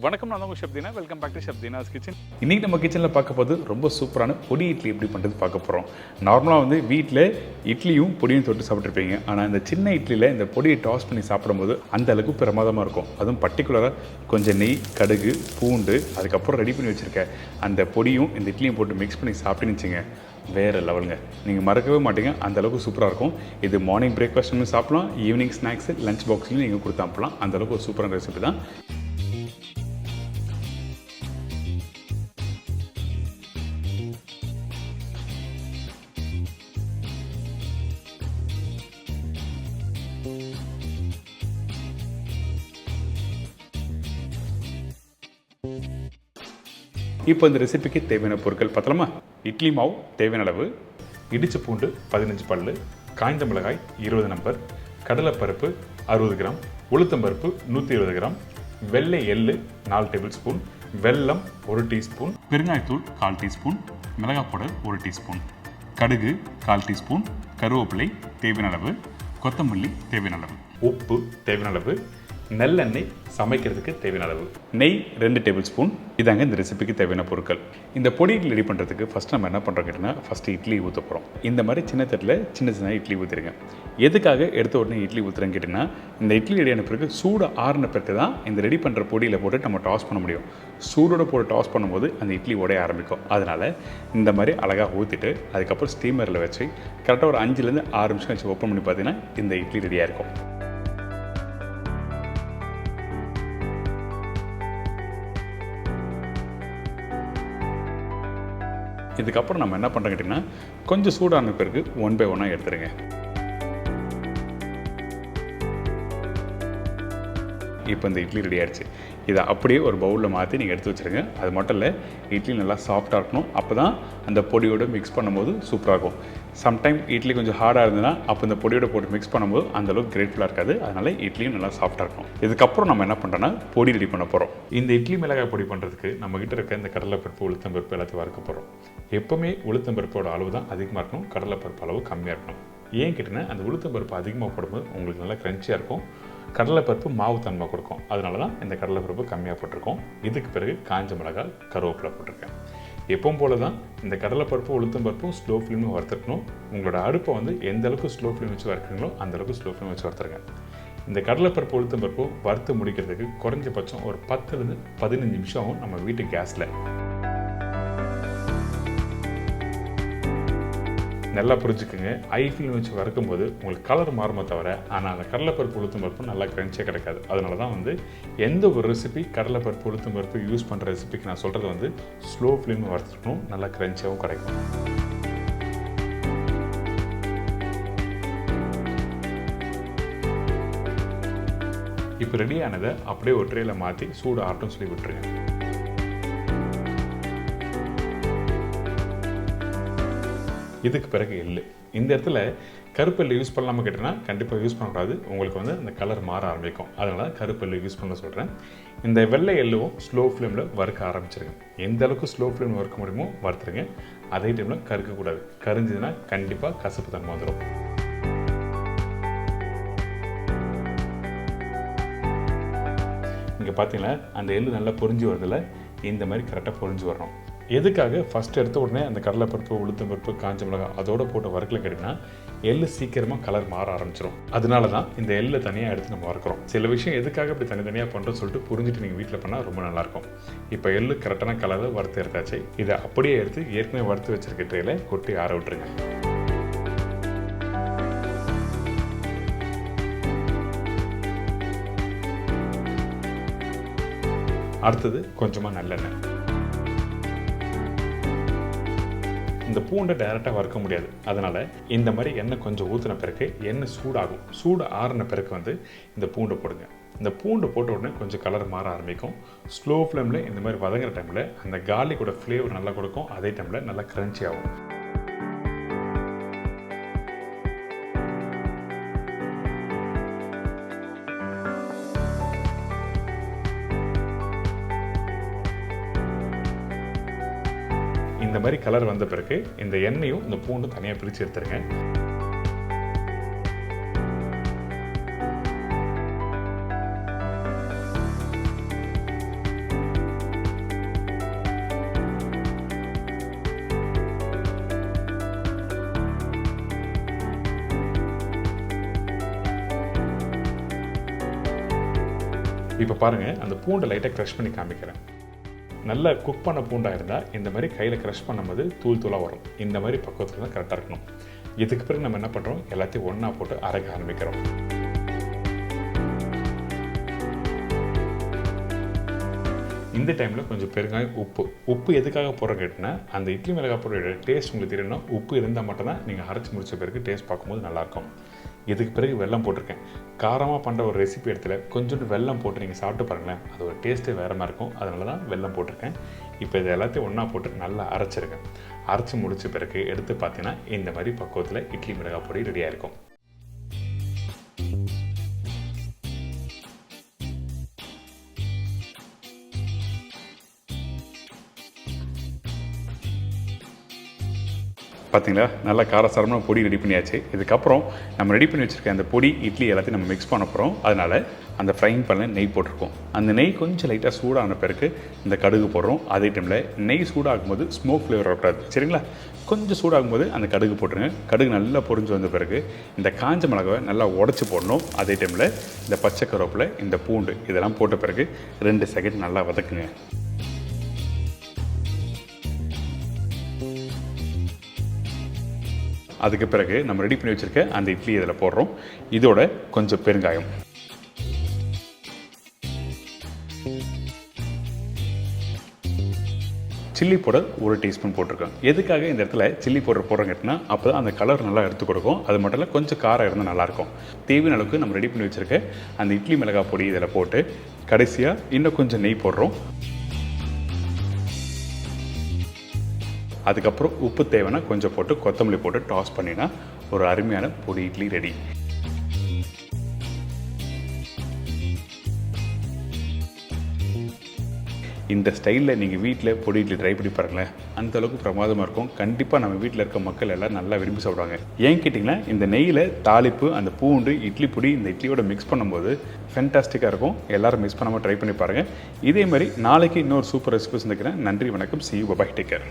வணக்கம், நான் உங்கள் Shabdina. Welcome back to Shabdina's kitchen. இன்றைக்கி நம்ம கிச்சனில் பார்க்க போது ரொம்ப சூப்பரான பொடி இட்லி எப்படி பண்ணுறது பார்க்க போகிறோம். நார்மலாக வந்து வீட்டில் இட்லியும் பொடியும் தொட்டு சாப்பிட்ருப்பீங்க. ஆனால் இந்த சின்ன இட்லியில் இந்த பொடியை டாஸ் பண்ணி சாப்பிடும்போது அந்த அளவுக்கு பிரமாதமாக இருக்கும். அதுவும் பர்டிகுலராக கொஞ்சம் நெய், கடுகு, பூண்டு, அதுக்கப்புறம் ரெடி பண்ணி வச்சுருக்க அந்த பொடியும் இந்த இட்லியும் போட்டு மிக்ஸ் பண்ணி சாப்பிட்டுன்னு வச்சுங்க, வேறு லெவலுங்க. நீங்கள் மறக்கவே மாட்டீங்க, அந்தளவுக்கு சூப்பராக இருக்கும். இது மார்னிங் பிரேக்ஃபாஸ்ட்னு சாப்பிட்லாம், ஈவினிங் ஸ்நாக்ஸு, லஞ்ச் பாக்ஸ்லையும் நீங்கள் கொடுத்து அனுப்பலாம். அந்தளவுக்கு ஒரு சூப்பரான ரெசிபி தான். இப்போ இந்த ரெசிபிக்கு தேவையான பொருட்கள் பார்த்தலாமா? இட்லி மாவு தேவையான அளவு, இடிச்ச பூண்டு 15 பல்லு, காய்ந்த மிளகாய் 20 நம்பர், கடலைப்பருப்பு 60 கிராம், உளுத்தம்பருப்பு 120 கிராம், வெள்ளை எள்ளு 4 டேபிள் ஸ்பூன், வெல்லம் 1 டீஸ்பூன், பெருங்காயத்தூள் 1/4 டீஸ்பூன், மிளகாய் பவுடர் 1 டீஸ்பூன், கடுகு 1/4 டீஸ்பூன், கருவேப்பிலை தேவையான அளவு, கொத்தமல்லி தேவையான அளவு, உப்பு தேவையான அளவு, நல்லெண்ணெய் சமைக்கிறதுக்கு தேவையான அளவு, நெய் 2 டேபிள் ஸ்பூன். இதாங்க இந்த ரெசிபிக்கு தேவையான பொருட்கள். இந்த பொடி இட்லி ரெடி பண்ணுறதுக்கு ஃபஸ்ட் நம்ம என்ன பண்ணுறோம் கேட்டிங்கன்னா, ஃபஸ்ட்டு இட்லி ஊற்ற போகிறோம். இந்த மாதிரி சின்ன தட்டில் சின்ன சின்ன இட்லி ஊற்றிருங்க. எதுக்காக எடுத்த உடனே இட்லி ஊற்றுறேன்னு கேட்டிங்கன்னா, இந்த இட்லி ரெடியான பிறகு சூடு ஆறின பிறகு தான் இந்த ரெடி பண்ணுற பொடியில் போட்டு நம்ம டாஸ் பண்ண முடியும். சூடோட போட்டு டாஸ் பண்ணும்போது அந்த இட்லி உடைய ஆரம்பிக்கும். அதனால் இந்த மாதிரி அழகாக ஊற்றிட்டு அதுக்கப்புறம் ஸ்டீமரில் வச்சு கரெக்டாக ஒரு 5லேருந்து 6 நிமிஷம் வச்சு ஓப்பன் பண்ணி பார்த்தீங்கன்னா இந்த இட்லி ரெடியாக இருக்கும். இதுக்கப்புறம் நம்ம என்ன பண்ணுறோம் கேட்டிங்கன்னா, கொஞ்சம் சூடான பிறகு 1 by 1 எடுத்துருங்க. இப்போ இந்த இட்லி ரெடி ஆகிடுச்சு. இதை அப்படியே ஒரு பவுலில் மாற்றி நீங்கள் எடுத்து வச்சுருங்க. அது மட்டும் இல்லை, இட்லி நல்லா சாஃப்டாக இருக்கணும். அப்போ தான் அந்த பொடியோடு மிக்ஸ் பண்ணும்போது சூப்பராக இருக்கும். சம்டைம் இட்லி கொஞ்சம் ஹார்டாக இருந்ததுன்னா அப்போ இந்த பொடியோட போட்டு மிக்ஸ் பண்ணும்போது அந்தளவுக்கு கிரேட்ஃபுல்லாக இருக்காது. அதனால் இட்லியும் நல்லா சாஃப்டாக இருக்கும். இதுக்கப்புறம் நம்ம என்ன பண்ணுறோன்னா, பொடி ரெடி பண்ண போகிறோம். இந்த இட்லி மிளகாய் பொடி பண்ணுறதுக்கு நம்மகிட்ட இருக்க இந்த கடலைப்பருப்பு, உளுத்தம்பருப்பு எல்லாத்தையும் வறுக்க போகிறோம். எப்போவுமே உளுத்தம்பருப்போட அளவு தான் அதிகமாக இருக்கணும், கடலைப்பருப்பு அளவு கம்மியாக இருக்கணும். ஏன் கேட்டிங்கன்னா, அந்த உளுத்தம்பருப்பு அதிகமாக போடும்போது உங்களுக்கு நல்லா க்ரன்ச்சியாக இருக்கும், கடலைப்பருப்பு மாவு தன்மை கொடுக்கும். அதனால தான் இந்த கடலைப்பருப்பு கம்மியாக போட்டிருக்கோம். இதுக்கு பிறகு காஞ்ச மிளகாய், கருவேப்பிலை போட்டிருக்கேன். எப்பவும் போல தான் இந்த கடலைப்பருப்பு, உளுத்தம்பருப்பும் ஸ்லோ ஃப்ளேமில் வறுத்துக்கணும். உங்களோட அடுப்பை வந்து எந்த அளவுக்கு ஸ்லோ ஃப்ளேம் வச்சு வறுக்கிறீங்களோ அந்த அளவுக்கு ஸ்லோ ஃப்ளேம் வச்சு வறுத்துருங்க. இந்த கடலைப்பருப்பு, உளுத்தம்பருப்பு வறுத்து முடிக்கிறதுக்கு குறைஞ்சபட்சம் ஒரு 10லேருந்து 15 நிமிஷம் ஆகும் நம்ம வீட்டு கேஸில். நல்லா புரிஞ்சுக்குங்க, ஐ ஃப்ளேம் வச்சு வறுக்கும்போது உங்களுக்கு கலர் மாறுமே தவிர, ஆனால் அந்த கடலைப்பருப்பு, உளுத்தம்பருப்பு நல்லா கிரன்ச்சியாக கிடைக்காது. அதனால தான் வந்து எந்த ஒரு ரெசிபி கடலைப்பருப்பு, உளுத்தம்பருப்பு யூஸ் பண்ணுற ரெசிபிக்கு நான் சொல்கிறது வந்து ஸ்லோ ஃப்ளேமில் வறுத்துக்கணும், நல்லா கிரன்ச்சியாகவும் கிடைக்கும். இப்போ ரெடியானதை அப்படியே ஒரு ட்ரேயில் மாற்றி சூடு ஆட்டும் சொல்லி விட்டுருங்க. இதுக்கு பிறகு எள்ளு. இந்த இடத்துல கருப்பெல்லு யூஸ் பண்ணலாமல் கேட்டிங்கன்னா கண்டிப்பாக யூஸ் பண்ணக்கூடாது. உங்களுக்கு வந்து அந்த கலர் மாற ஆரம்பிக்கும். அதனால் கருப்பெல்லு யூஸ் பண்ண சொல்கிறேன். இந்த வெள்ளை எள்ளுவும் ஸ்லோ ஃப்ளேமில் வறுக்க ஆரம்பிச்சிருங்க. எந்த அளவுக்கு ஸ்லோ ஃப்ளேமில் வறுக்க முடியுமோ வறுத்துருங்க. அதே டைமில் கருக்கக்கூடாது. கரிஞ்சதுன்னா கண்டிப்பாக கசப்பு தன்மை வந்துடும். இங்கே பார்த்தீங்கன்னா அந்த எள்ளு நல்லா பொரிஞ்சு வருதில்ல, இந்த மாதிரி கரெக்டாக பொரிஞ்சு வரணும். எதுக்காக ஃபஸ்ட் எடுத்த உடனே அந்த கடலைப்பருப்பு, உளுத்தம்பருப்பு, காஞ்ச மிளகாய் அதோட போட்டு வறுக்கல கேட்டிங்கன்னா, எள்ளு சீக்கிரமாக கலர் மாற ஆரம்பிச்சிடும். அதனால தான் இந்த எள்ளை தனியாக எடுத்து நம்ம வறுக்கிறோம். சில விஷயம் எதுக்காக இப்படி தனித்தனியாக பண்ணுறோன்னு சொல்லிட்டு புரிஞ்சுட்டு நீங்கள் வீட்டில் பண்ணால் ரொம்ப நல்லாயிருக்கும். இப்போ எள்ளு கரெக்டான கலரை வறுத்து எடுத்தாச்சு. இதை அப்படியே எடுத்து ஏற்கனவே வறுத்து வச்சிருக்க ட்ரேல கொட்டி ஆற விட்டுருங்க. அடுத்தது கொஞ்சமாக நல்லெண்ணெய். இந்த பூண்டை டைரெக்டாக வறுக்க முடியாது. அதனால் இந்த மாதிரி எண்ணெய் கொஞ்சம் ஊற்றின பிறகு எண்ணெய் சூடாகும். சூடு ஆறின பிறகு வந்து இந்த பூண்டை போடுங்க. இந்த பூண்டு போட்ட உடனே கொஞ்சம் கலர் மாற ஆரம்பிக்கும். ஸ்லோ ஃப்ளேமில் இந்த மாதிரி வதங்குற டைமில் அந்த கார்லிக்கோட ஃப்ளேவர் நல்லா கொடுக்கும். அதே டைமில் நல்லா கிரன்ச்சி ஆகும். இந்த மாதிரி கலர் வந்த பிறகு இந்த எண்ணெயும் இந்த பூண்டும் தனியாக பிரித்து எடுத்துருங்க. இப்போ பாருங்கள், அந்த பூண்டை லைட்டாக க்ரஷ் பண்ணி காமிக்கிறேன். நல்லா குக் பண்ண பூண்டாக இருந்தால் இந்த மாதிரி கையில் க்ரஷ் பண்ணும்போது தூள் தூளாக வரும். இந்த மாதிரி பக்குவத்தில் தான் கரெக்டாக இருக்கணும். இதுக்கு பிறகு நம்ம என்ன பண்ணுறோம், எல்லாத்தையும் ஒன்றா போட்டு அரைக்க ஆரம்பிக்கிறோம். இந்த டைமில் கொஞ்சம் பெருங்காயம், உப்பு எதுக்காக போடுற கேட்டினா, அந்த இட்லி மிளகாய் பொடியோட டேஸ்ட் உங்களுக்கு தெரியணும். உப்பு இருந்தால் மட்டும்தான் நீங்கள் அரைச்சி முடிச்ச பிறகு டேஸ்ட் பார்க்கும்போது நல்லாயிருக்கும். இதுக்கு பிறகு வெல்லம் போட்டிருக்கேன். காரமாக பண்ணுற ஒரு ரெசிபி இடத்துல கொஞ்சோண்டு வெல்லம் போட்டு நீங்கள் சாப்பிட்டு பாருங்களேன், அது ஒரு டேஸ்ட்டே வேறு மாதிரி இருக்கும். அதனால தான் வெல்லம் போட்டிருக்கேன். இப்போ இது எல்லாத்தையும் ஒன்றா போட்டு நல்லா அரைச்சிருக்கேன். அரைச்சி முடித்த பிறகு எடுத்து பார்த்தீங்கன்னா இந்த மாதிரி பக்குவத்தில் இட்லி மிளகாய் பொடி ரெடியாக இருக்கும். பார்த்தீங்களா, நல்லா காரசாரமாக பொடி ரெடி பண்ணியாச்சு. இதுக்கப்புறம் நம்ம ரெடி பண்ணி வச்சுருக்க அந்த பொடி இட்லி எல்லாத்தையும் நம்ம மிக்ஸ் பண்ண போகிறோம். அதனால் அந்த ஃப்ரைங் பேனில் நெய் போட்டிருக்கோம். அந்த நெய் கொஞ்சம் லைட்டாக சூடான பிறகு இந்த கடுகு போடுறோம். அதே டைமில் நெய் சூடாகும்போது ஸ்மோக் ஃப்ளேவர் வரக்கூடாது, சரிங்களா? கொஞ்சம் சூடாகும்போது அந்த கடுகு போட்டுருங்க. கடுகு நல்லா பொரிஞ்சு வந்த பிறகு இந்த காஞ்ச மிளகாவை நல்லா உடச்சி போடணும். அதே டைமில் இந்த பச்சை கருவேப்பிலை, இந்த பூண்டு இதெல்லாம் போட்ட பிறகு 2 செகண்ட் நல்லா வதக்குங்க. அதுக்கு பிறகு நம்ம ரெடி பண்ணி வச்சுருக்க அந்த இட்லி இதில் போடுறோம். இதோட கொஞ்சம் பெருங்காயம், சில்லி பவுடர் 1 டீஸ்பூன் போட்டிருக்கோம். எதுக்காக இந்த இடத்துல சில்லி பவுடர் போடுறோங்கன்னா, அப்போ தான் அந்த கலர் நல்லா எடுத்து கொடுக்கும். அது மட்டும் இல்லை, கொஞ்சம் காரம் இருந்தால் நல்லாயிருக்கும். தேவையான அளவுக்கு நம்ம ரெடி பண்ணி வச்சுருக்க அந்த இட்லி மிளகாய் பொடி இதில் போட்டு கடைசியாக இன்னும் கொஞ்சம் நெய் போடுறோம். அதுக்கப்புறம் உப்பு தேவைன்னா கொஞ்சம் போட்டு கொத்தமல்லி போட்டு டாஸ் பண்ணினா ஒரு அருமையான பொடி இட்லி ரெடி. இந்த ஸ்டைலில் நீங்கள் வீட்டில் பொடி இட்லி ட்ரை பண்ணி பாருங்களேன், அந்தளவுக்கு பிரமாதமாக இருக்கும். கண்டிப்பாக நம்ம வீட்டில் இருக்க மக்கள் எல்லாம் நல்லா விரும்பி சாப்பிடுவாங்க. ஏன் கேட்டிங்கன்னா, இந்த நெய்யில் தாளிப்பு, அந்த பூண்டு, இட்லி பொடி இந்த இட்லியோட மிக்ஸ் பண்ணும்போது ஃபென்டாஸ்டிக்காக இருக்கும். எல்லோரும் மிஸ் பண்ணாமல் ட்ரை பண்ணி பாருங்கள். இதே மாதிரி நாளைக்கு இன்னொரு சூப்பர் ரெசிபி சந்திக்கிறேன். நன்றி, வணக்கம். See you, bye, take care.